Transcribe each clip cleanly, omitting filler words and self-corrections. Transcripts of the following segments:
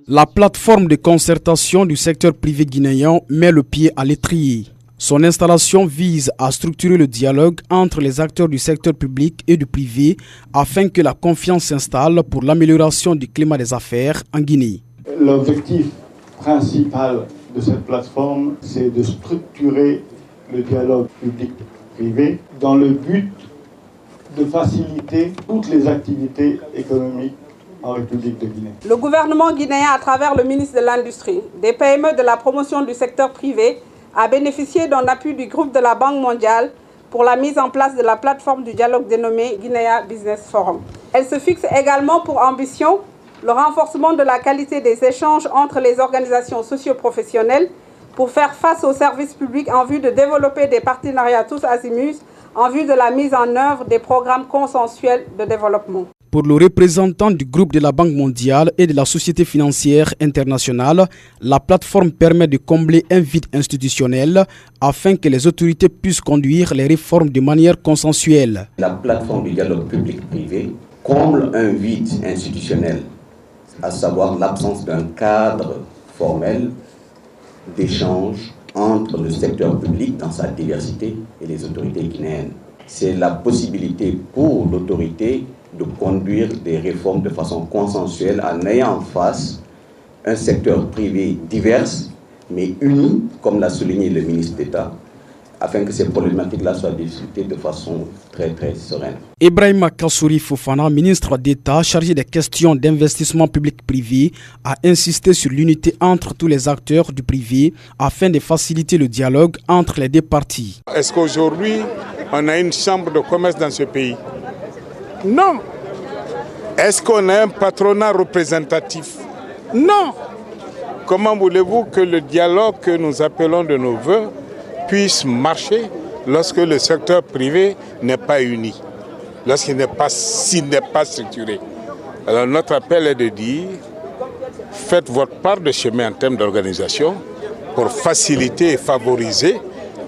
La plateforme de concertation du secteur privé guinéen met le pied à l'étrier. Son installation vise à structurer le dialogue entre les acteurs du secteur public et du privé afin que la confiance s'installe pour l'amélioration du climat des affaires en Guinée. L'objectif principal de cette plateforme, c'est de structurer le dialogue public-privé dans le but de faciliter toutes les activités économiques en République de Guinée. Le gouvernement guinéen, à travers le ministre de l'Industrie, des PME, de la promotion du secteur privé, a bénéficié d'un appui du groupe de la Banque mondiale pour la mise en place de la plateforme du dialogue dénommée Guinea Business Forum. Elle se fixe également pour ambition le renforcement de la qualité des échanges entre les organisations socio-professionnelles pour faire face aux services publics en vue de développer des partenariats tous azimuts en vue de la mise en œuvre des programmes consensuels de développement. Pour le représentant du groupe de la Banque mondiale et de la Société financière internationale, la plateforme permet de combler un vide institutionnel afin que les autorités puissent conduire les réformes de manière consensuelle. La plateforme du dialogue public-privé comble un vide institutionnel, à savoir l'absence d'un cadre formel d'échange entre le secteur public dans sa diversité et les autorités guinéennes. C'est la possibilité pour l'autorité de conduire des réformes de façon consensuelle en ayant en face un secteur privé divers mais uni, comme l'a souligné le ministre d'État, afin que ces problématiques-là soient discutées de façon très sereine. Ibrahima Kassouri Fofana, ministre d'État chargé des questions d'investissement public-privé, a insisté sur l'unité entre tous les acteurs du privé afin de faciliter le dialogue entre les deux parties. Est-ce qu'aujourd'hui, on a une chambre de commerce dans ce pays? Non. Est-ce qu'on a un patronat représentatif? Non. Comment voulez-vous que le dialogue que nous appelons de nos voeux puisse marcher lorsque le secteur privé n'est pas uni, lorsqu'il n'est pas structuré? Alors notre appel est de dire, faites votre part de chemin en termes d'organisation pour faciliter et favoriser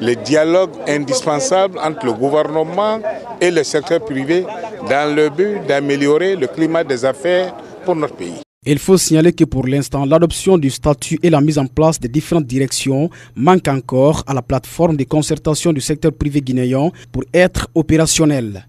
le dialogue indispensable entre le gouvernement et le secteur privé dans le but d'améliorer le climat des affaires pour notre pays. Il faut signaler que pour l'instant, l'adoption du statut et la mise en place des différentes directions manquent encore à la plateforme de concertation du secteur privé guinéen pour être opérationnelle.